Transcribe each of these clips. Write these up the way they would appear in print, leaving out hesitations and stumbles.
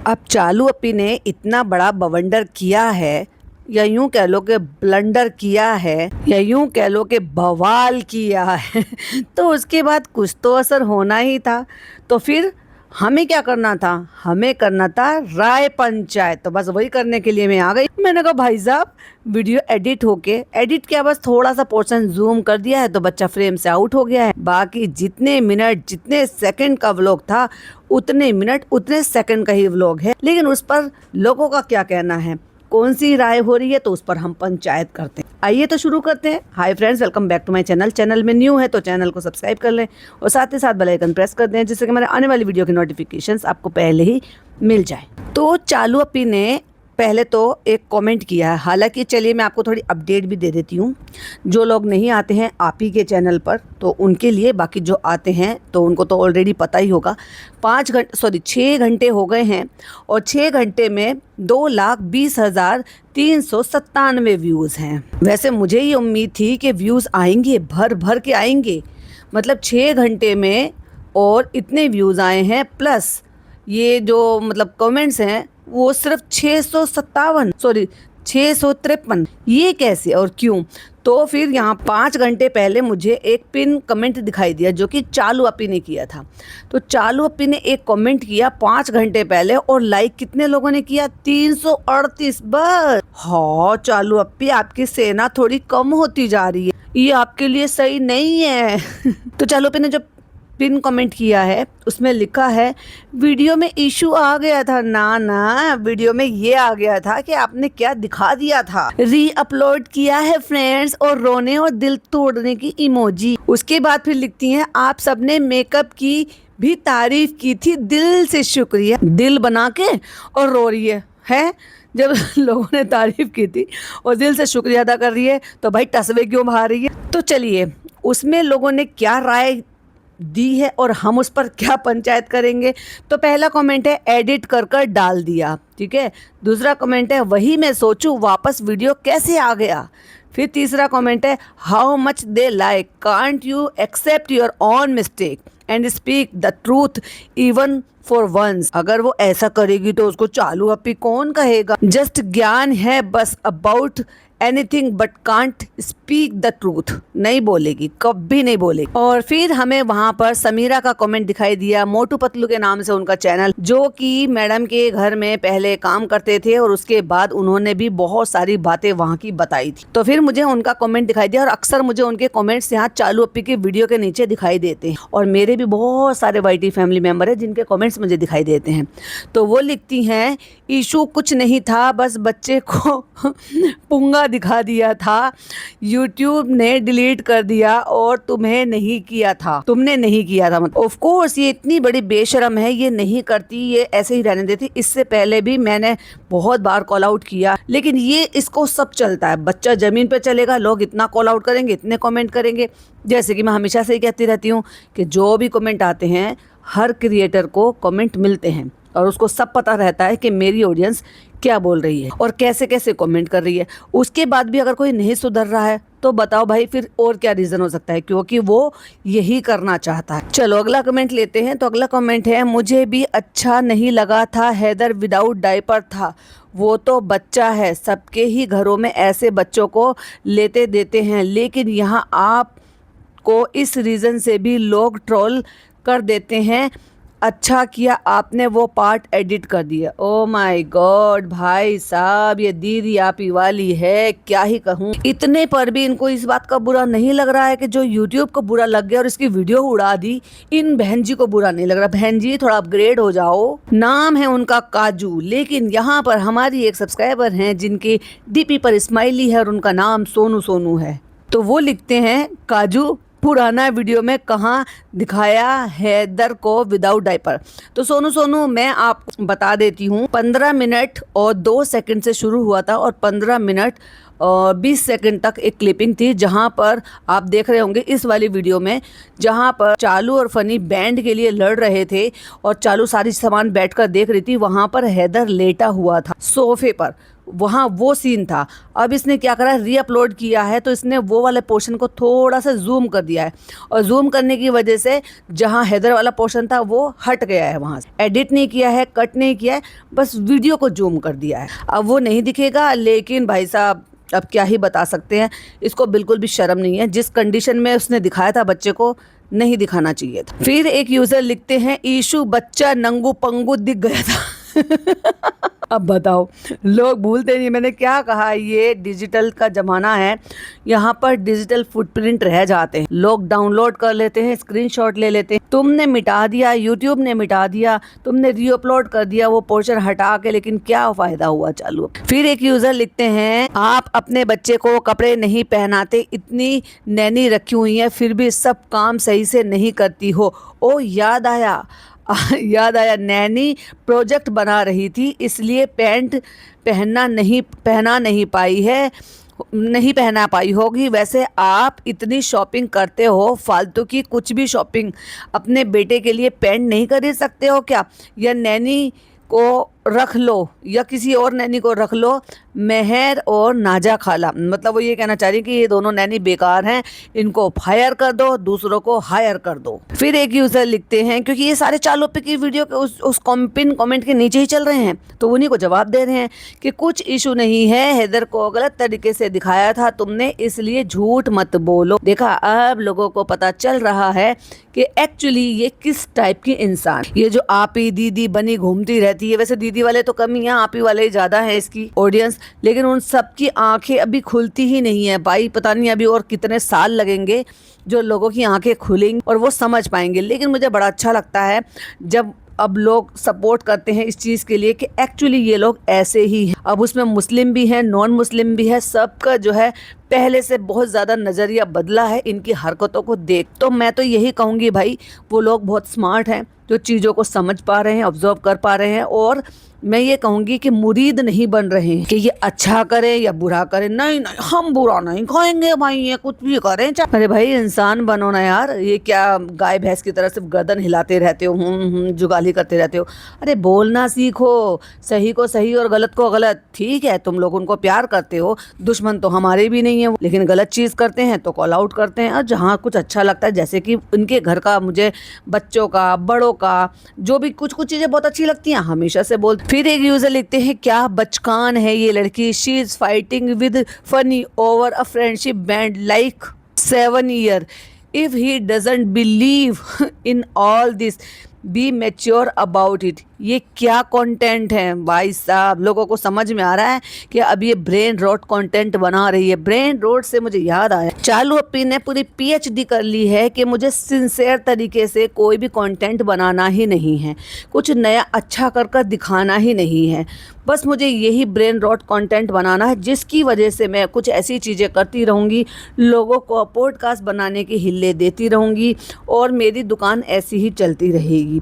अब चालू अपी ने इतना बड़ा बवंडर किया है, या यूं कह लो कि ब्लंडर किया है, या यूं कह लो कि बवाल किया है तो उसके बाद कुछ तो असर होना ही था। तो फिर हमें क्या करना था? हमें करना था राय पंचायत। तो बस वही करने के लिए मैं आ गई। मैंने कहा भाई साहब, वीडियो एडिट किया, बस थोड़ा सा पोर्शन जूम कर दिया है तो बच्चा फ्रेम से आउट हो गया है। बाकी जितने मिनट जितने सेकंड का व्लॉग था, उतने मिनट उतने सेकंड का ही व्लॉग है। लेकिन उस पर लोगों का क्या कहना है, कौन सी राय हो रही है, तो उस पर हम पंचायत करते हैं। आइए तो शुरू करते हैं। Hi friends, welcome back to my channel. Channel में न्यू है तो चैनल को सब्सक्राइब कर लें और साथ ही साथ बेल आइकन प्रेस कर दें, जिससे कि हमारे आने वाली वीडियो की नोटिफिकेशंस आपको पहले ही मिल जाए। तो चालू अपी ने पहले तो एक कमेंट किया है। हालांकि चलिए मैं आपको थोड़ी अपडेट भी दे देती हूँ। जो लोग नहीं आते हैं आप ही के चैनल पर तो उनके लिए, बाकी जो आते हैं तो उनको तो ऑलरेडी पता ही होगा। 6 घंटे हो गए हैं और 6 घंटे में 2,20,397 व्यूज़ हैं। वैसे मुझे ये उम्मीद थी कि व्यूज़ आएंगे, भर भर के आएंगे। मतलब 6 घंटे में और इतने व्यूज़ आए हैं, प्लस ये जो मतलब कमेंट्स हैं वो सिर्फ 653, ये कैसे और क्यों? तो फिर यहाँ 5 घंटे पहले मुझे एक पिन कमेंट दिखाई दिया जो कि चालू अपी ने किया था। तो चालू अपी ने एक कमेंट किया 5 घंटे पहले और लाइक कितने लोगों ने किया? 338 बस। हाँ चालू अपी, आपकी सेना थोड़ी कम होती जा रही है, ये आपके लिए सही नहीं है तो चालू अपी ने जो पिन कमेंट किया है उसमें लिखा है, वीडियो में इशू आ गया था। ना, वीडियो में ये आ गया था कि आपने क्या दिखा दिया था। री अपलोड किया है फ्रेंड्स, और रोने और दिल तोड़ने की इमोजी। उसके बाद फिर लिखती हैं, आप सबने मेकअप की भी तारीफ की थी, दिल से शुक्रिया। दिल बना के और रो रही है जब लोगों ने तारीफ की थी और दिल से शुक्रिया अदा कर रही है तो भाई टसवे क्यों बहा रही है? तो चलिए, उसमें लोगों ने क्या राय दी है और हम उस पर क्या पंचायत करेंगे। तो पहला कमेंट है, एडिट कर कर डाल दिया, ठीक है। दूसरा कमेंट है, वही मैं सोचूं वापस वीडियो कैसे आ गया। फिर तीसरा कमेंट है, how much they like, can't you accept your own mistake and speak the truth even for once. अगर वो ऐसा करेगी तो उसको चालू अपी कौन कहेगा? जस्ट ज्ञान है बस, about anything but can't speak the truth. नहीं बोलेगी, कभी नहीं बोलेगी। और फिर हमें वहाँ पर समीरा का कमेंट दिखाई दिया, मोटू पतलू के नाम से उनका चैनल, जो कि मैडम के घर में पहले काम करते थे और उसके बाद उन्होंने भी बहुत सारी बातें वहाँ की बताई थी। तो फिर मुझे उनका कमेंट दिखाई दिया और अक्सर मुझे उनके कमेंट्स यहाँ चालू अपी के वीडियो के नीचे दिखाई देते हैं। और मेरे भी बहुत सारे वाईटी फैमिली मेम्बर है जिनके कमेंट्स मुझे दिखाई देते हैं। तो वो लिखती हैं, इशू कुछ नहीं था, बस बच्चे को पुंगा दिखा दिया था, यूट्यूब ने डिलीट कर दिया और तुमने नहीं किया था। मतलब ऑफ कोर्स ये इतनी बड़ी बेशरम है, ये नहीं करती, ये ऐसे ही रहने देती। इससे पहले भी मैंने बहुत बार कॉल आउट किया, लेकिन ये इसको सब चलता है। बच्चा जमीन पे चलेगा, लोग इतना कॉल आउट करेंगे, इतने कमेंट करेंगे। जैसे कि मैं हमेशा से ही कहती रहती हूँ कि जो भी कमेंट आते हैं, हर क्रिएटर को कमेंट मिलते हैं और उसको सब पता रहता है कि मेरी ऑडियंस क्या बोल रही है और कैसे कैसे कमेंट कर रही है। उसके बाद भी अगर कोई नहीं सुधर रहा है तो बताओ भाई, फिर और क्या रीज़न हो सकता है? क्योंकि वो यही करना चाहता है। चलो अगला कमेंट लेते हैं। तो अगला कमेंट है, मुझे भी अच्छा नहीं लगा था, हैदर विदाउट डायपर था, वो तो बच्चा है, सबके ही घरों में ऐसे बच्चों को लेते देते हैं, लेकिन यहाँ आप को इस रीज़न से भी लोग ट्रोल कर देते हैं। अच्छा किया आपने वो पार्ट एडिट कर दिया। ओ माय गॉड भाई साहब, ये दीदी आपी वाली है, क्या ही कहूँ। इतने पर भी इनको इस बात का बुरा नहीं लग रहा है कि जो यूट्यूब को बुरा लग गया और इसकी वीडियो उड़ा दी, इन बहन जी को बुरा नहीं लग रहा। बहन जी थोड़ा अपग्रेड हो जाओ। नाम है उनका काजू, लेकिन यहाँ पर हमारी एक सब्सक्राइबर हैं जिनकी डीपी पर स्माइली है और उनका नाम सोनू है। तो वो लिखते हैं, काजू पुराना वीडियो में कहाँ दिखाया हैदर को विदाउट डायपर। तो सोनू मैं आपको बता देती हूँ, 15 मिनट और 2 सेकंड से शुरू हुआ था और 15 मिनट और 20 सेकंड तक एक क्लिपिंग थी, जहाँ पर आप देख रहे होंगे इस वाली वीडियो में, जहाँ पर चालू और फनी बैंड के लिए लड़ रहे थे और चालू सारी सामान बैठकर देख रही थी। वहाँ पर हैदर लेटा हुआ था सोफे पर, वहाँ वो सीन था। अब इसने क्या करा, रीअपलोड किया है तो इसने वो वाले पोर्शन को थोड़ा सा जूम कर दिया है, और जूम करने की वजह से जहाँ हैदर वाला पोर्शन था वो हट गया है, वहाँ से एडिट नहीं किया है, कट नहीं किया है, बस वीडियो को जूम कर दिया है। अब वो नहीं दिखेगा, लेकिन भाई साहब अब क्या ही बता सकते हैं, इसको बिल्कुल भी शर्म नहीं है। जिस कंडीशन में उसने दिखाया था बच्चे को, नहीं दिखाना चाहिए था। फिर एक यूजर लिखते हैं, ईशु बच्चा नंगू पंगू दिख गया था। अब बताओ, लोग भूलते नहीं, मैंने क्या कहा, ये डिजिटल का ज़माना है, यहाँ पर डिजिटल फुटप्रिंट रह जाते हैं। लोग डाउनलोड कर लेते हैं, स्क्रीनशॉट ले लेते हैं। तुमने मिटा दिया, यूट्यूब ने मिटा दिया, तुमने रीअपलोड कर दिया वो पोर्शन हटा के, लेकिन क्या फ़ायदा हुआ चालू। फिर एक यूज़र लिखते हैं, आप अपने बच्चे को कपड़े नहीं पहनाते, इतनी नैनी रखी हुई है, फिर भी सब काम सही से नहीं करती हो। ओ याद आया, नैनी प्रोजेक्ट बना रही थी, इसलिए पैंट पहना नहीं पाई है, नहीं पहना पाई होगी। वैसे आप इतनी शॉपिंग करते हो, फालतू की कुछ भी शॉपिंग, अपने बेटे के लिए पैंट नहीं खरीद सकते हो क्या? या नैनी को रख लो, या किसी और नैनी को रख लो, मेहर और नाजा खाला। मतलब वो ये कहना चाह रही कि ये दोनों नैनी बेकार हैं, इनको फायर कर दो, दूसरों को हायर कर दो। फिर एक यूज़र लिखते हैं, क्योंकि ये सारे चालू पे की वीडियो के उस पिन कमेंट के नीचे ही चल रहे हैं, तो उन्हीं को जवाब दे रहे हैं कि कुछ इशू नहीं है, हैदर को गलत तरीके से दिखाया था तुमने, इसलिए झूठ मत बोलो। देखा, अब लोगों को पता चल रहा है कि एक्चुअली ये किस टाइप की इंसान, ये जो आपी दीदी बनी घूमती रहती है। वैसे दीदी वाले तो कम ही हैं, आपी वाले ही ज़्यादा है इसकी ऑडियंस, लेकिन उन सबकी आंखें अभी खुलती ही नहीं है भाई। पता नहीं अभी और कितने साल लगेंगे जो लोगों की आंखें खुलेंगी और वो समझ पाएंगे। लेकिन मुझे बड़ा अच्छा लगता है जब अब लोग सपोर्ट करते हैं इस चीज़ के लिए कि एक्चुअली ये लोग ऐसे ही हैं। अब उसमें मुस्लिम भी हैं, नॉन मुस्लिम भी है, सबका जो है पहले से बहुत ज़्यादा नज़रिया बदला है इनकी हरकतों को देख। तो मैं तो यही कहूँगी भाई, वो लोग बहुत स्मार्ट हैं जो चीज़ों को समझ पा रहे हैं, ऑब्जर्व कर पा रहे हैं, और मैं ये कहूँगी कि मुरीद नहीं बन रहे हैं कि ये अच्छा करे या बुरा करे। नहीं नहीं, हम बुरा नहीं खाएंगे भाई, ये कुछ भी करें। अरे भाई, इंसान बनो ना यार, ये क्या गाय भैंस की तरह सिर्फ गर्दन हिलाते रहते हो, जुगाली करते रहते हो। अरे बोलना सीखो, सही को सही और गलत को गलत। ठीक है, तुम लोग उनको प्यार करते हो, दुश्मन तो हमारे भी नहीं है, लेकिन गलत चीज़ करते हैं तो कॉल आउट करते हैं। और जहाँ कुछ अच्छा लगता है, जैसे कि उनके घर का, मुझे बच्चों का, बड़ों का, जो भी कुछ चीज़ें बहुत अच्छी लगती हैं, हमेशा से बोलते। फिर एक यूजर लिखते हैं, क्या बचकान है ये लड़की, she is fighting with funny over a friendship band like 7 years। If he doesn't believe in all this, be mature about it. ये क्या कंटेंट है भाई साहब, लोगों को समझ में आ रहा है कि अब ये ब्रेन रॉट कंटेंट बना रही है। ब्रेन रॉट से मुझे याद आया, चालू अपी ने पूरी PhD कर ली है कि मुझे सिंसेयर तरीके से कोई भी कंटेंट बनाना ही नहीं है, कुछ नया अच्छा कर दिखाना ही नहीं है, बस मुझे यही ब्रेन रॉट कंटेंट बनाना है, जिसकी वजह से मैं कुछ ऐसी चीज़ें करती रहूँगी, लोगों को पॉडकास्ट बनाने की हिल्ले देती रहूँगी, और मेरी दुकान ऐसी ही चलती रहेगी।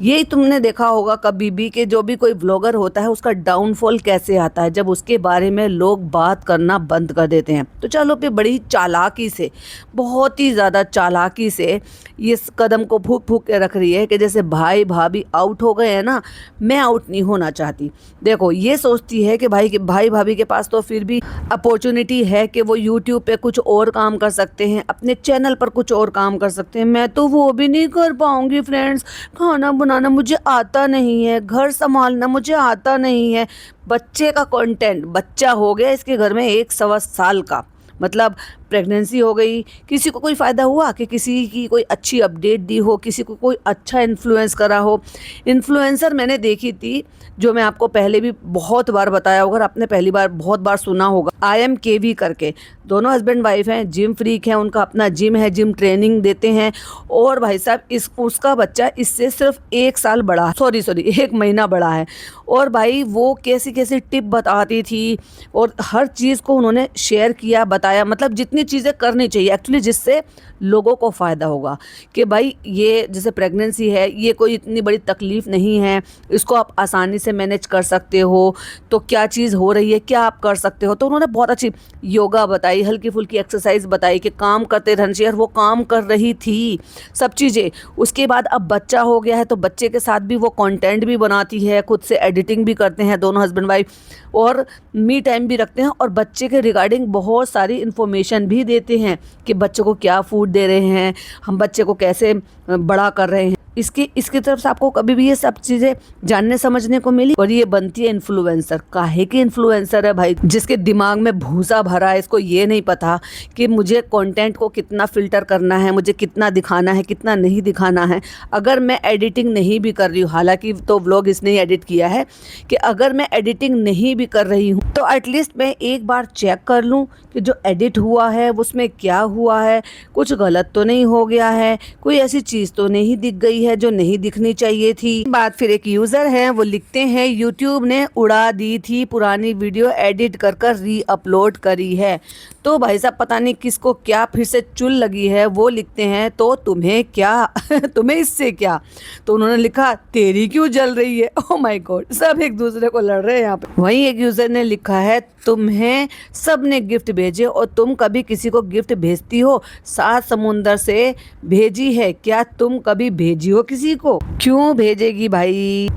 यही तुमने देखा होगा कभी भी कि जो भी कोई व्लॉगर होता है उसका डाउनफॉल कैसे आता है, जब उसके बारे में लोग बात करना बंद कर देते हैं। तो चलो पे बड़ी चालाकी से, बहुत ही ज़्यादा चालाकी से इस कदम को फूक के रख रही है कि जैसे भाई भाभी आउट हो गए हैं ना, मैं आउट नहीं होना चाहती। देखो, ये सोचती है कि भाई भाभी के पास तो फिर भी अपॉर्चुनिटी है कि वो यूट्यूब पे कुछ और काम कर सकते हैं, अपने चैनल पर कुछ और काम कर सकते हैं। मैं तो वो भी नहीं कर पाऊँगी फ्रेंड्स, खाना बनाना मुझे आता नहीं है, घर संभालना मुझे आता नहीं है। बच्चे का कंटेंट, बच्चा हो गया इसके घर में 1 साल का, मतलब प्रेगनेंसी हो गई, किसी को कोई फ़ायदा हुआ कि किसी की कोई अच्छी अपडेट दी हो, किसी को कोई अच्छा इन्फ्लुएंस करा हो। इन्फ्लुएंसर मैंने देखी थी, जो मैं आपको पहले भी बहुत बार बताया होगा, आपने पहली बार बहुत बार सुना होगा, IMKV करके। दोनों हस्बैंड वाइफ हैं, जिम फ्रीक हैं, उनका अपना जिम है, जिम ट्रेनिंग देते हैं। और भाई साहब, उसका बच्चा इससे सिर्फ 1 साल बड़ा, सॉरी 1 महीना बड़ा है। और भाई वो कैसी कैसी टिप बताती थी, और हर चीज़ को उन्होंने शेयर किया, बताया, मतलब जितनी इतनी चीज़ें करनी चाहिए एक्चुअली, जिससे लोगों को फ़ायदा होगा कि भाई ये जैसे प्रेगनेंसी है, ये कोई इतनी बड़ी तकलीफ़ नहीं है, इसको आप आसानी से मैनेज कर सकते हो, तो क्या चीज़ हो रही है, क्या आप कर सकते हो। तो उन्होंने बहुत अच्छी योगा बताई, हल्की फुल्की एक्सरसाइज बताई कि काम करते रहना चाहिए, और वो काम कर रही थी सब चीज़ें। उसके बाद अब बच्चा हो गया है तो बच्चे के साथ भी वो कंटेंट भी बनाती है, खुद से एडिटिंग भी करते हैं दोनों हस्बैंड वाइफ, और मी टाइम भी रखते हैं, और बच्चे के रिगार्डिंग बहुत सारी इन्फॉर्मेशन भी देते हैं कि बच्चों को क्या फूड दे रहे हैं, हम बच्चे को कैसे बड़ा कर रहे हैं। इसकी तरफ से आपको कभी भी ये सब चीज़ें जानने समझने को मिली। और ये बनती है इन्फ्लुएंसर। काहे की इन्फ्लुएंसर है भाई? जिसके दिमाग में भूसा भरा है, इसको ये नहीं पता कि मुझे कंटेंट को कितना फ़िल्टर करना है, मुझे कितना दिखाना है, कितना नहीं दिखाना है। अगर मैं एडिटिंग नहीं भी कर रही हूँ, हालांकि तो व्लॉग इसने ही एडिट किया है, कि अगर मैं एडिटिंग नहीं भी कर रही हूँ तो एटलीस्ट मैं एक बार चेक कर लूँ कि जो एडिट हुआ है उसमें क्या हुआ है, कुछ गलत तो नहीं हो गया है, कोई ऐसी चीज़ तो नहीं दिख गई है जो नहीं दिखनी चाहिए थी। बात फिर एक यूज़र है, वो लिखते हैं यूट्यूब ने उड़ा दी थी, पुरानी वीडियो एडिट कर कर री अपलोड करी है। तो भाई साहब पता नहीं किसको क्या फिर से चुल लगी है। वो लिखते हैं तो तुम्हें क्या तुम्हें इससे क्या। तो उन्होंने लिखा तेरी क्यों जल रही है। ओह माय गॉड, सब एक दूसरे को लड़ रहे हैं यहाँ पे। वहीं एक यूज़र ने लिखा है तुम्हें सब ने गिफ्ट भेजे और तुम कभी किसी को गिफ्ट भेजती हो? 7 समुंदर से भेजी है, क्या तुम कभी भेजी हो किसी को? क्यों भेजेगी भाई।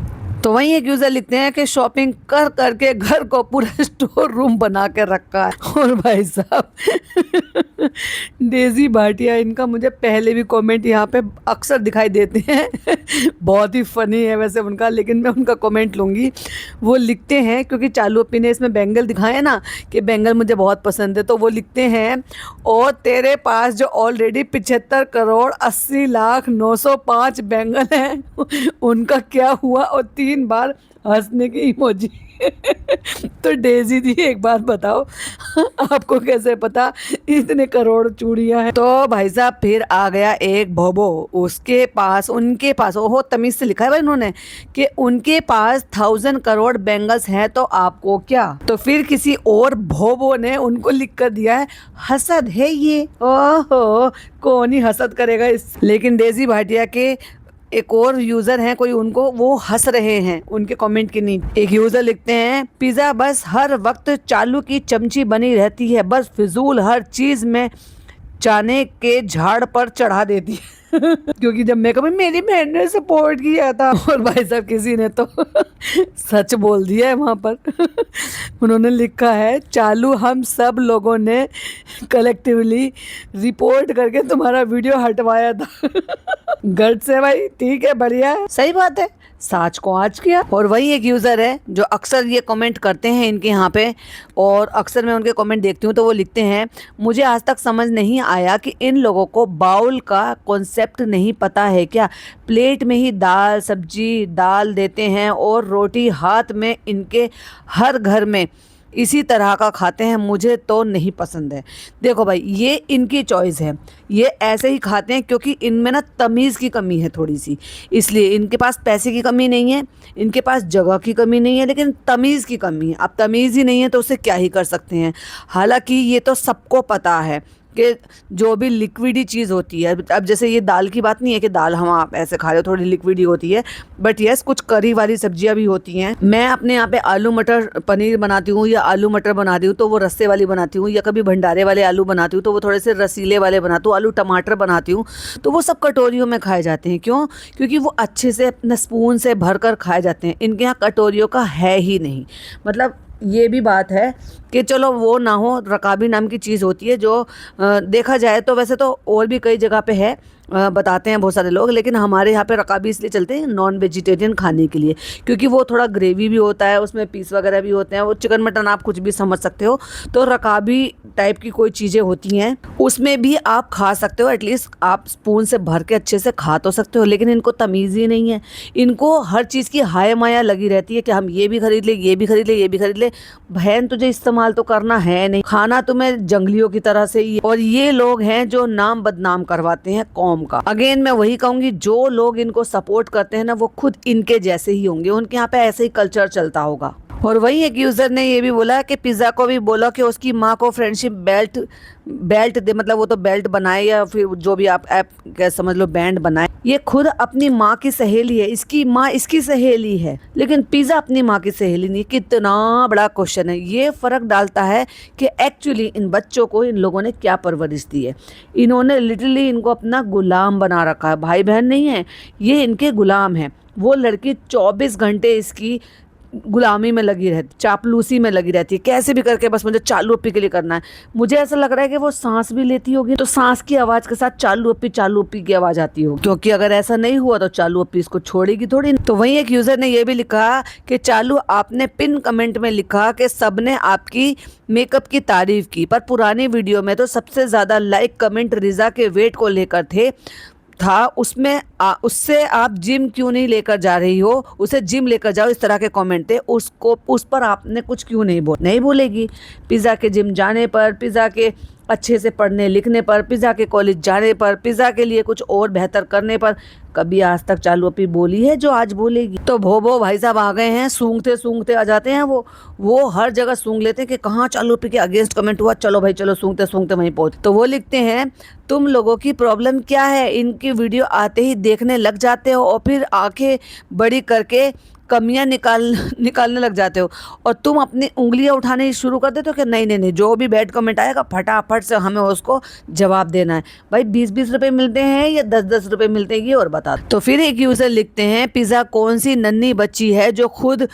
तो वहीं एक यूज़र लिखते हैं कि शॉपिंग कर करके घर को पूरा स्टोर रूम बना के रखा है। और भाई साहब डेजी भाटिया, इनका मुझे पहले भी कमेंट यहाँ पे अक्सर दिखाई देते हैं बहुत ही फनी है वैसे उनका, लेकिन मैं उनका कमेंट लूँगी। वो लिखते हैं, क्योंकि चालू अपी ने इसमें बैंगल दिखाए ना कि बैंगल मुझे बहुत पसंद है, तो वो लिखते हैं और तेरे पास जो ऑलरेडी 75 करोड़ 80 लाख 905 बैंगल हैं उनका क्या हुआ? और 3 बार हंसने की इमोजी। तो डेजी जी एक बात बताओ, आपको कैसे पता इतने करोड़ चूड़ियां हैं? तो भाई साहब फिर आ गया एक भोबो, उसके पास उनके पास ओहो तमीज से लिखा है भाई उन्होंने कि उनके पास 1000 करोड़ बैंगल्स हैं, तो आपको क्या? तो फिर किसी और भोबो ने उनको लिख कर दिया है हसद है ये। ओहो, कौन ही हसद करेगा इस। लेकिन डेजी भाटिया के एक और यूज़र हैं कोई, उनको वो हंस रहे हैं उनके कमेंट के नीचे। एक यूज़र लिखते हैं पिज़्ज़ा बस हर वक्त चालू की चमची बनी रहती है, बस फिजूल हर चीज़ में चाने के झाड़ पर चढ़ा देती है। क्योंकि जब मैं कभी मेरी बहन ने सपोर्ट किया था, और भाई साहब किसी ने तो सच बोल दिया है वहाँ पर। उन्होंने लिखा है चालू हम सब लोगों ने कलेक्टिवली रिपोर्ट करके तुम्हारा वीडियो हटवाया था। गट से भाई, ठीक है, बढ़िया है, सही बात है, साच को आज किया। और वही एक यूज़र है जो अक्सर ये कमेंट करते हैं इनके यहाँ पे, और अक्सर मैं उनके कमेंट देखती हूँ, तो वो लिखते हैं मुझे आज तक समझ नहीं आया कि इन लोगों को बाउल का कॉन्सेप्ट नहीं पता है क्या? प्लेट में ही दाल सब्जी डाल देते हैं और रोटी हाथ में, इनके हर घर में इसी तरह का खाते हैं, मुझे तो नहीं पसंद है। देखो भाई, ये इनकी चॉइस है, ये ऐसे ही खाते हैं क्योंकि इनमें ना तमीज़ की कमी है थोड़ी सी, इसलिए इनके पास पैसे की कमी नहीं है, इनके पास जगह की कमी नहीं है, लेकिन तमीज़ की कमी है। अब तमीज़ ही नहीं है तो उसे क्या ही कर सकते हैं। हालांकि ये तो सबको पता है कि जो भी लिक्विडी चीज़ होती है, अब जैसे ये दाल की बात नहीं है कि दाल हम आप ऐसे खा रहे हो, थोड़ी लिक्विडी होती है, बट यस कुछ करी वाली सब्जियां भी होती हैं। मैं अपने यहाँ पे आलू मटर पनीर बनाती हूँ या आलू मटर बनाती हूँ तो वो रस्से वाली बनाती हूँ, या कभी भंडारे वाले आलू बनाती हूँ तो वो थोड़े से रसीले वाले बनाती हूँ। आलू टमाटर बनाती हूँ तो वो सब कटोरियों में खाए जाते हैं। क्यों? क्योंकि वो अच्छे से अपने स्पून से भर कर खाए जाते हैं। इनके यहाँ कटोरियों का है ही नहीं। मतलब ये भी बात है कि चलो वो ना हो, रकाबी नाम की चीज़ होती है जो देखा जाए तो वैसे तो और भी कई जगह पे है, बताते हैं बहुत सारे लोग, लेकिन हमारे यहाँ पे रकाबी इसलिए चलते हैं नॉन वेजिटेरियन खाने के लिए, क्योंकि वो थोड़ा ग्रेवी भी होता है, उसमें पीस वगैरह भी होते हैं, वो चिकन मटन आप कुछ भी समझ सकते हो। तो रकाबी टाइप की कोई चीज़ें होती हैं उसमें भी आप खा सकते हो, एटलीस्ट आप स्पून से भर के अच्छे से खा तो सकते हो। लेकिन इनको तमीज़ ही नहीं है, इनको हर चीज़ की हाय माया लगी रहती है कि हम ये भी खरीद ले, ये भी खरीद ले, ये भी खरीद ले। बहन तुझे इस्तेमाल तो करना है नहीं, खाना तुम्हें जंगलियों की तरह से ही। और ये लोग हैं जो नाम बदनाम करवाते हैं कौम का। अगेन मैं वही कहूंगी, जो लोग इनको सपोर्ट करते हैं ना वो खुद इनके जैसे ही होंगे, उनके यहाँ पे ऐसे ही कल्चर चलता होगा। और वहीं एक यूज़र ने ये भी बोला कि पिज़्ज़ा को भी बोला कि उसकी माँ को फ्रेंडशिप बेल्ट बेल्ट दे, मतलब वो तो बेल्ट बनाए या फिर जो भी आप ऐप क्या समझ लो बैंड बनाए। ये खुद अपनी माँ की सहेली है, इसकी माँ इसकी सहेली है, लेकिन पिज़्ज़ा अपनी माँ की सहेली नहीं। कितना बड़ा क्वेश्चन है। ये फ़र्क डालता है कि एक्चुअली इन बच्चों को इन लोगों ने क्या परवरिश दी है। इन्होंने लिटरली इनको अपना गुलाम बना रखा है। भाई बहन नहीं है, ये इनके गुलाम हैं। वो लड़की 24 घंटे इसकी गुलामी में लगी रहती, चापलूसी में लगी रहती है, कैसे भी करके बस मुझे चालू अप्पी के लिए करना है। मुझे ऐसा लग रहा है कि वो सांस भी लेती होगी तो सांस की आवाज़ के साथ चालू अप्पी की आवाज़ आती होगी, क्योंकि अगर ऐसा नहीं हुआ तो चालू अप्पी इसको छोड़ेगी थोड़ी। तो वहीं एक यूज़र ने ये भी लिखा कि चालू आपने पिन कमेंट में लिखा कि सबने आपकी मेकअप की तारीफ की, पर पुरानी वीडियो में तो सबसे ज़्यादा लाइक कमेंट रिजा के वेट को लेकर था उसमें उससे आप जिम क्यों नहीं लेकर जा रही हो, उसे जिम लेकर जाओ, इस तरह के कमेंट थे। उस पर आपने कुछ क्यों नहीं बोलेगी। पिज़्ज़ा के जिम जाने पर, पिज़्ज़ा के अच्छे से पढ़ने लिखने पर, पिज़्ज़ा के कॉलेज जाने पर, पिज़्ज़ा के लिए कुछ और बेहतर करने पर कभी आज तक चालू अप्पी बोली है जो आज बोलेगी। तो भो भाई साहब आ गए हैं, सूंघते सूंघते आ जाते हैं। वो हर जगह सूंघ लेते हैं कि कहाँ चालू अप्पी के अगेंस्ट कमेंट हुआ, चलो भाई चलो, सूंघते सूंघते वहीं पहुँच। तो वो लिखते हैं तुम लोगों की प्रॉब्लम क्या है, इनकी वीडियो आते ही देखने लग जाते हो और फिर आंखें बड़ी करके कमियां निकालने लग जाते हो, और तुम अपनी उंगलियां उठाने शुरू कर देते हो कि नहीं, जो भी बैड कमेंट आएगा फटाफट से हमें उसको जवाब देना है। भाई 20-20 रुपए मिलते हैं या 10-10 रुपए मिलते हैं ये और बता। तो फिर एक यूज़र लिखते हैं पिज़्ज़ा कौन सी नन्ही बच्ची है जो खुद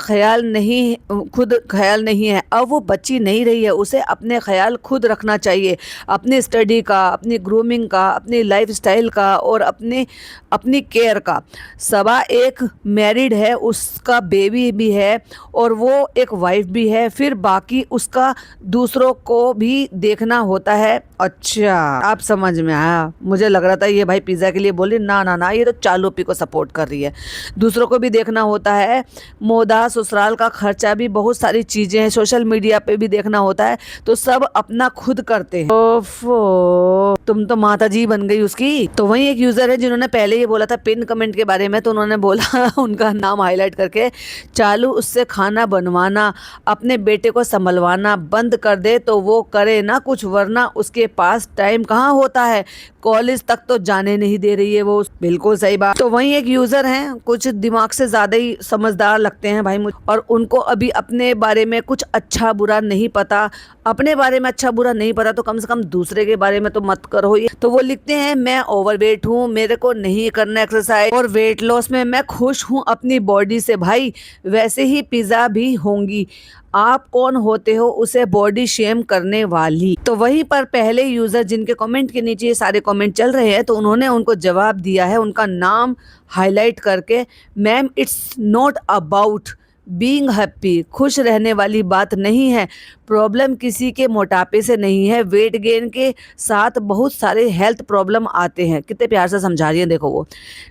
ख्याल नहीं है। अब वो बच्ची नहीं रही है, उसे अपने ख्याल खुद रखना चाहिए, अपनी स्टडी का, अपनी ग्रूमिंग का, अपनी लाइफ स्टाइल का और अपनी केयर का। सबा एक मैरिड है, उसका बेबी भी है और वो एक वाइफ भी है, फिर बाकी उसका दूसरों को भी देखना होता है। अच्छा, आप समझ में आया। मुझे लग रहा था ये भाई पिज़्ज़ा के लिए बोली, ना ये तो चालू अप्पी को सपोर्ट कर रही है। दूसरों को भी देखना होता है, मोदा ससुराल का खर्चा भी, बहुत सारी चीज़ें हैं, सोशल मीडिया पे भी देखना होता है, तो सब अपना खुद करते हैं। ओफो, तुम तो माता जी बन गई उसकी। तो वहीं एक यूज़र है जिन्होंने पहले ये बोला था पिन कमेंट के बारे में, तो उन्होंने बोला उनका नाम हाईलाइट करके, चालू उससे खाना बनवाना, अपने बेटे को संभलवाना बंद कर दे तो वो करे ना कुछ, वरना उसके पास टाइम कहाँ होता है, कॉलेज तक तो जाने नहीं दे रही है वो। बिल्कुल सही बात। तो वहीं एक यूज़र हैं, कुछ दिमाग से ज़्यादा ही समझदार लगते हैं भाई मुझे, और उनको अभी अपने बारे में कुछ अच्छा बुरा नहीं पता। अपने बारे में अच्छा बुरा नहीं पता तो कम से कम दूसरे के बारे में तो मत करो ये। तो वो लिखते हैं मैं ओवरवेट हूँ, मेरे को नहीं करना एक्सरसाइज, और वेट लॉस में मैं खुश हूँ अपनी बॉडी से। भाई वैसे ही पिज़्ज़ा भी होंगी, आप कौन होते हो उसे बॉडी शेम करने वाली। तो वहीं पर पहले यूज़र जिनके कमेंट के नीचे ये सारे कमेंट चल रहे हैं, तो उन्होंने उनको जवाब दिया है उनका नाम हाईलाइट करके, ma'am it's not about being happy, खुश रहने वाली बात नहीं है। प्रॉब्लम किसी के मोटापे से नहीं है, वेट गेन के साथ बहुत सारे हेल्थ प्रॉब्लम आते हैं। कितने प्यार से समझा रही है देखो वो।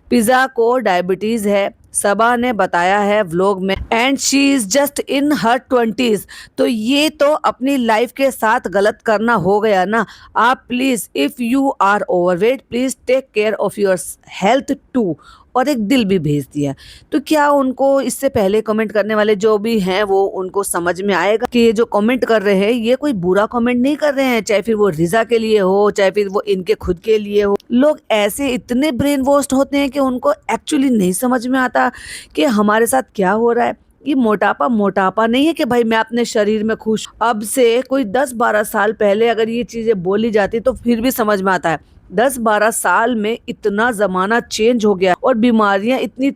पिज़्ज़ा को डायबिटीज़ है, सबा ने बताया है व्लॉग में, and she is just in her 20s। तो ये तो अपनी लाइफ के साथ गलत करना हो गया ना। आप please if you are overweight please take care of your health too, और एक दिल भी भेज दिया। तो क्या उनको इससे पहले कमेंट करने वाले जो भी हैं वो उनको समझ में आएगा कि ये जो कमेंट कर रहे हैं ये कोई बुरा कमेंट नहीं कर रहे हैं, चाहे फिर वो रिजा के लिए हो, चाहे फिर वो इनके खुद के लिए हो। लोग ऐसे इतने ब्रेन वॉश्ड होते हैं कि उनको एक्चुअली नहीं समझ में आता कि हमारे साथ क्या हो रहा है। ये मोटापा नहीं है कि भाई मैं अपने शरीर में खुश। अब से कोई 10-12 साल पहले अगर ये चीज़ें बोली जाती तो फिर भी समझ में आता है। 10-12 साल में इतना ज़माना चेंज हो गया और बीमारियां इतनी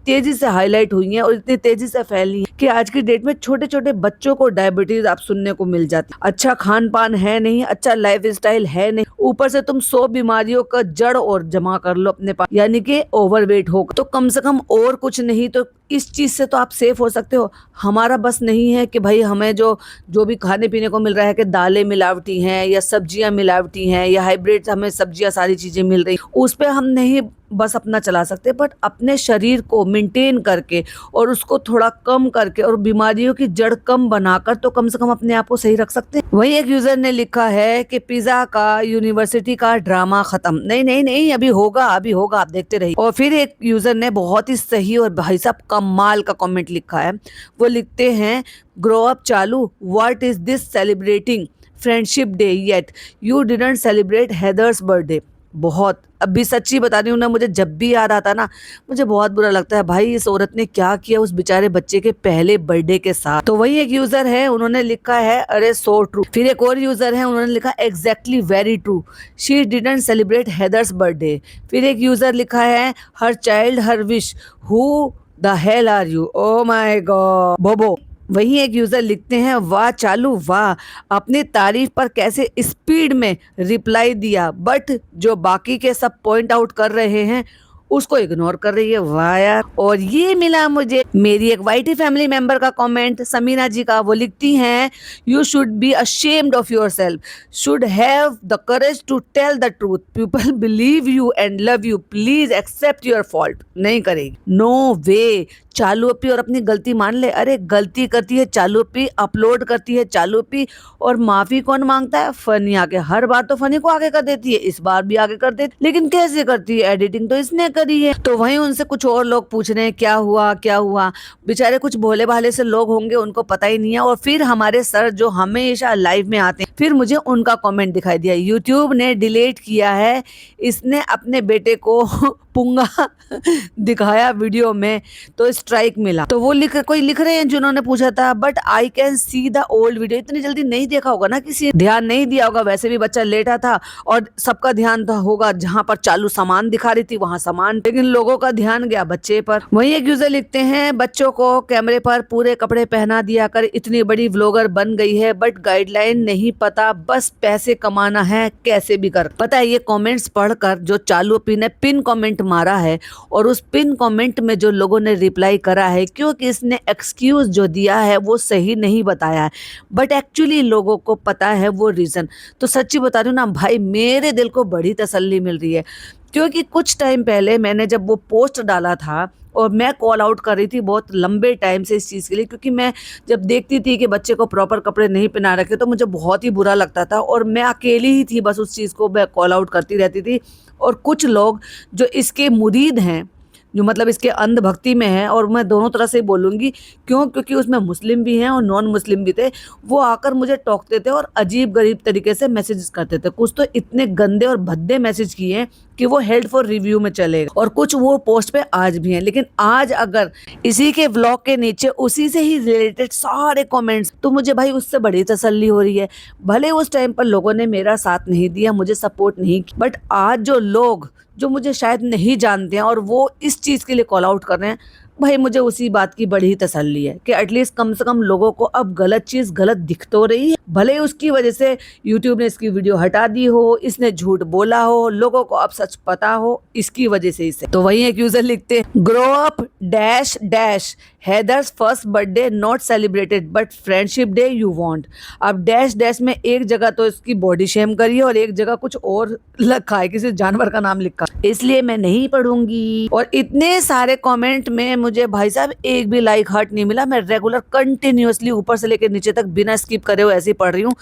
तेजी से हाईलाइट हुई हैं और इतनी तेजी से फैली हैं कि आज की डेट में छोटे छोटे बच्चों को डायबिटीज आप सुनने को मिल जाती। अच्छा खान पान है नहीं, अच्छा लाइफ स्टाइल है नहीं, ऊपर से तुम 100 बीमारियों का जड़ और जमा कर लो अपने पास, यानी कि ओवरवेट हो। तो कम से कम और कुछ नहीं तो इस चीज़ से तो आप सेफ हो सकते हो। हमारा बस नहीं है कि भाई हमें जो भी खाने पीने को मिल रहा है कि दालें मिलावटी हैं या सब्जियां मिलावटी हैं या हाइब्रिड हमें सब्जियां सारी चीज़ें मिल रही, उस पर हम नहीं बस अपना चला सकते हैं, बट अपने शरीर को मेंटेन करके और उसको थोड़ा कम करके और बीमारियों की जड़ कम बनाकर तो कम से कम अपने आप को सही रख सकते हैं। वहीं एक यूजर ने लिखा है कि पिज्जा का यूनिवर्सिटी का ड्रामा खत्म। नहीं नहीं नहीं, अभी होगा आप देखते रहिए। और फिर एक यूजर ने बहुत ही सही और भाई साहब कमाल का कमेंट लिखा है। वो लिखते हैं, ग्रो अप चालू, what is this celebrating friendship day yet you didn't celebrate her daughter's birthday. बहुत, अभी सच्ची बता रही हूँ ना, मुझे जब भी याद आता ना मुझे बहुत बुरा लगता है। भाई इस औरत ने क्या किया उस बेचारे बच्चे के पहले बर्थडे के साथ। तो वही एक यूजर है, उन्होंने लिखा है अरे सो ट्रू। फिर एक और यूजर है, उन्होंने लिखा exactly very true, she didn't celebrate her daughter's birthday. फिर एक यूजर लिखा है, her child her wish, who the hell are you, oh my god बोबो। वहीं एक यूजर लिखते हैं, वाह चालू वाह, अपनी तारीफ पर कैसे स्पीड में रिप्लाई दिया, बट जो बाकी के सब पॉइंट आउट कर रहे हैं उसको इग्नोर कर रही है। वाह यार। और ये मिला मुझे मेरी एक वाईटी फैमिली मेंबर का कमेंट, समीना जी का। वो लिखती हैं, you should be ashamed of yourself, should have the courage to tell the truth, people believe you and love you, please accept your fault. नहीं करेगी, नो वे। चालू अपी और अपनी गलती मान ले। अरे गलती करती है चालू अपी, अपलोड करती है चालू अपी, और माफी कौन मांगता है? फनी आके। हर बार तो फनी को आगे कर देती है, इस बार भी आगे कर देती, लेकिन कैसे करती है? एडिटिंग तो इसने करी है। तो वहीं उनसे कुछ और लोग पूछ रहे हैं, क्या हुआ क्या हुआ। बेचारे कुछ भोले भाले से लोग होंगे, उनको पता ही नहीं है। और फिर हमारे सर जो हमेशा लाइव में आते हैं, फिर मुझे उनका कमेंट दिखाई दिया, यूट्यूब ने डिलीट किया है, इसने अपने बेटे को पुंगा दिखाया वीडियो में तो स्ट्राइक मिला। तो वो कोई लिख रहे हैं जिन्होंने पूछा था, but I can see the old video. इतनी जल्दी नहीं देखा होगा ना, किसी ध्यान नहीं दिया होगा, वैसे भी बच्चा लेटा था और सबका ध्यान होगा जहां पर चालू सामान दिखा रही थी वहां सामान, लेकिन लोगों का ध्यान गया बच्चे पर। वहीं एक यूजर लिखते हैं, बच्चों को कैमरे पर पूरे कपड़े पहना दिया कर, इतनी बड़ी व्लॉगर बन गई है, बट गाइडलाइन नहीं पता, बस पैसे कमाना है कैसे भी कर। पता है ये कमेंट्स पढ़कर जो चालू अपी ने पिन कमेंट मारा है और उस पिन कमेंट में जो लोगों ने रिप्लाई करा है, क्योंकि इसने एक्सक्यूज जो दिया है वो सही नहीं बताया है, बट एक्चुअली लोगों को पता है वो रीजन। तो सच्ची बता रही हूँ ना भाई, मेरे दिल को बड़ी तसल्ली मिल रही है, क्योंकि कुछ टाइम पहले मैंने जब वो पोस्ट डाला था और मैं कॉल आउट कर रही थी बहुत लंबे टाइम से इस चीज़ के लिए, क्योंकि मैं जब देखती थी कि बच्चे को प्रॉपर कपड़े नहीं पहना रखे तो मुझे बहुत ही बुरा लगता था, और मैं अकेली ही थी, बस उस चीज़ को मैं कॉल आउट करती रहती थी। और कुछ लोग जो इसके मुरीद हैं, जो मतलब इसके अंधभक्ति में है, और मैं दोनों तरह से बोलूँगी, क्योंकि उसमें मुस्लिम भी हैं और नॉन मुस्लिम भी थे, वो आकर मुझे टोकते थे और अजीब गरीब तरीके से मैसेजेस करते थे। कुछ तो इतने गंदे और भद्दे मैसेज किए हैं कि वो हेल्ड फॉर रिव्यू में चलेगा, और कुछ वो पोस्ट पे आज भी हैं। लेकिन आज अगर इसी के व्लॉग के नीचे उसी से ही रिलेटेड सारे कमेंट्स, तो मुझे भाई उससे बड़ी तसल्ली हो रही है। भले उस टाइम पर लोगों ने मेरा साथ नहीं दिया, मुझे सपोर्ट नहीं किया, बट आज जो लोग जो मुझे शायद नहीं जानते हैं और वो इस चीज़ के लिए कॉल आउट कर रहे हैं, भाई मुझे उसी बात की बड़ी तसल्ली है कि एटलीस्ट कम से कम लोगों को अब गलत चीज़ गलत दिख तो रही है। भले उसकी वजह से यूट्यूब ने इसकी वीडियो हटा दी हो, इसने झूठ बोला हो, लोगों को अब सच पता हो, इसकी वजह से इसे। तो वही एक यूजर लिखते हैं, grow up dash dash, her daughter's first birthday not celebrated but friendship day you want. अब डैश डैश में एक जगह तो इसकी बॉडी शेम करी है और एक जगह कुछ और लिखा है, किसी जानवर का नाम लिखा, इसलिए मैं नहीं पढ़ूंगी। और इतने सारे कमेंट में मुझे भाई साहब एक भी लाइक हार्ट नहीं मिला। मैं रेगुलर कंटिन्यूअसली ऊपर से लेकर नीचे तक बिना स्किप करे हुए ऐसे ही पढ़ रही हूँ।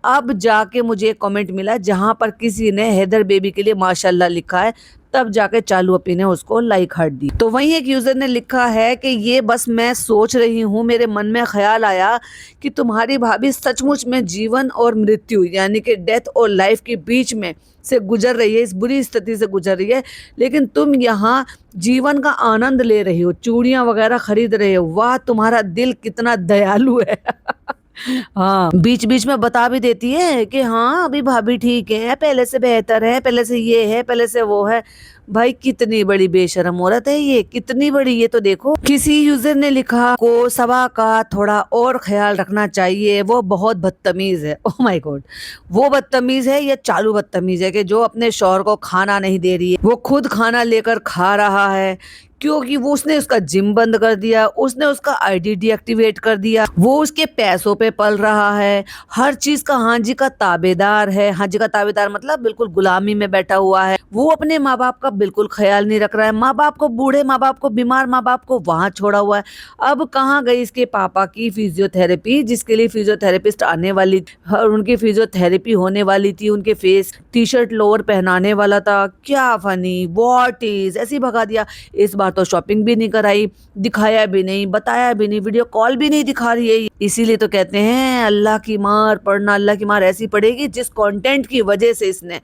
अब जाके मुझे एक कमेंट मिला जहां पर किसी ने हैदर बेबी के लिए माशाल्लाह लिखा है, तब जाके चालू अपी ने उसको लाइक हार्ट दी। तो वहीं एक यूजर ने लिखा है कि ये बस मैं सोच रही हूँ, मेरे मन में ख्याल आया कि तुम्हारी भाभी सचमुच में जीवन और मृत्यु यानी कि डेथ और लाइफ के बीच में से गुजर रही है, इस बुरी स्थिति से गुजर रही है, लेकिन तुम यहाँ जीवन का आनंद ले रही हो, चूड़ियाँ वगैरह खरीद रहे हो। वाह तुम्हारा दिल कितना दयालु है। हाँ, बीच बीच में बता भी देती है कि हाँ अभी भाभी ठीक है, पहले से बेहतर है, पहले से ये है, पहले से वो है। भाई कितनी बड़ी बेशरम औरत है ये, कितनी बड़ी। ये तो देखो, किसी यूजर ने लिखा को सवा का थोड़ा और ख्याल रखना चाहिए, वो बहुत बदतमीज है। ओह माय गॉड, वो बदतमीज है या चालू बदतमीज है कि जो अपने शौहर को खाना नहीं दे रही है, वो खुद खाना लेकर खा रहा है। क्योंकि वो उसने उसका जिम बंद कर दिया, उसने उसका आईडी डीएक्टिवेट कर दिया, वो उसके पैसों पे पल रहा है, हर चीज का हाँ जी का ताबेदार है। हाँ जी का ताबेदार मतलब बिल्कुल गुलामी में बैठा हुआ है। वो अपने माँ बाप का बिल्कुल ख्याल नहीं रख रहा है, माँ बाप को, बूढ़े माँ बाप को, बीमार माँ बाप को वहां छोड़ा हुआ है। अब कहाँ गई इसके पापा की फिजियोथेरेपी, जिसके लिए फिजियोथेरेपिस्ट आने वाली और उनकी फिजियोथेरेपी होने वाली थी, उनके फेस टी शर्ट लोअर पहनाने वाला था। क्या फनी, व्हाट इज, ऐसे ही भगा दिया। इस बार तो शॉपिंग भी नहीं कराई, दिखाया भी नहीं, बताया भी नहीं, वीडियो कॉल भी नहीं दिखा रही है। इसीलिए तो कहते हैं अल्लाह की मार पड़ना, अल्लाह की मार ऐसी पड़ेगी जिस कंटेंट की वजह से इसने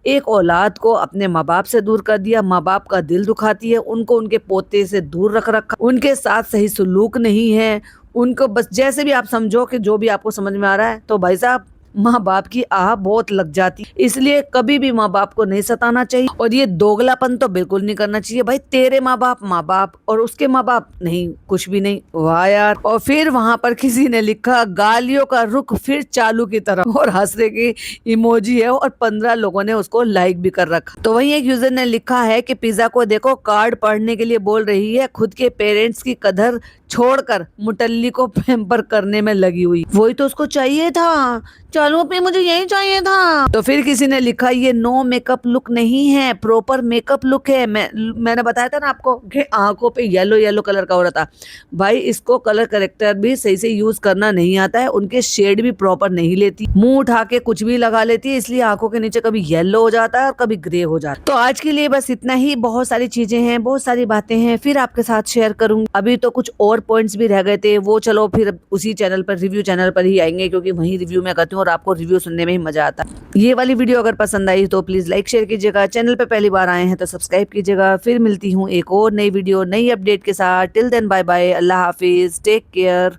एक औलाद को अपने माँ बाप से दूर कर दिया। माँ बाप का दिल दुखाती है, उनको उनके पोते से दूर रख रखा, उनके साथ सही सलूक नहीं है, उनको बस जैसे भी आप समझो कि जो भी आपको समझ में आ रहा है। तो भाई साहब माँ बाप की आह बहुत लग जाती, इसलिए कभी भी माँ बाप को नहीं सताना चाहिए और ये दोगलापन तो बिल्कुल नहीं करना चाहिए। भाई तेरे माँ बाप और उसके माँ बाप नहीं, कुछ भी नहीं। वाह यार। और फिर वहां पर किसी ने लिखा गालियों का रुख फिर चालू की तरफ और हंसने की इमोजी है और 15 लोगों ने उसको लाइक भी कर रखा। तो वही एक यूजर ने लिखा है कि पिज्जा को देखो कार्ड पढ़ने के लिए बोल रही है, खुद के पेरेंट्स की कदर छोड़कर मुटल्ली को पैम्पर करने में लगी हुई। वही तो उसको चाहिए था, चलो पे मुझे यही चाहिए था। तो फिर किसी ने लिखा ये नो मेकअप लुक नहीं है, प्रॉपर मेकअप लुक है। मैंने बताया था ना आपको कि आंखों पे येलो येलो कलर का हो रहा था। भाई इसको कलर करेक्टर भी सही से यूज करना नहीं आता है, उनके शेड भी प्रॉपर नहीं लेती, मुंह उठा के कुछ भी लगा लेती है, इसलिए आंखों के नीचे कभी येलो हो जाता है और कभी ग्रे हो जाता है। तो आज के लिए बस इतना ही। बहुत सारी चीजें हैं, बहुत सारी बातें हैं, फिर आपके साथ शेयर करूंगी। अभी तो कुछ और पॉइंट्स भी रह गए थे, वो चलो फिर उसी चैनल पर, रिव्यू चैनल पर ही आएंगे, क्योंकि वही रिव्यू मैं करती हूँ और आपको रिव्यू सुनने में ही मजा आता है। ये वाली वीडियो अगर पसंद आई तो प्लीज लाइक शेयर कीजिएगा, चैनल पे पहली बार आए हैं तो सब्सक्राइब कीजिएगा। फिर मिलती हूँ एक और नई वीडियो नई अपडेट के साथ। टिल देन बाय बाय, अल्लाह हाफिज, टेक केयर।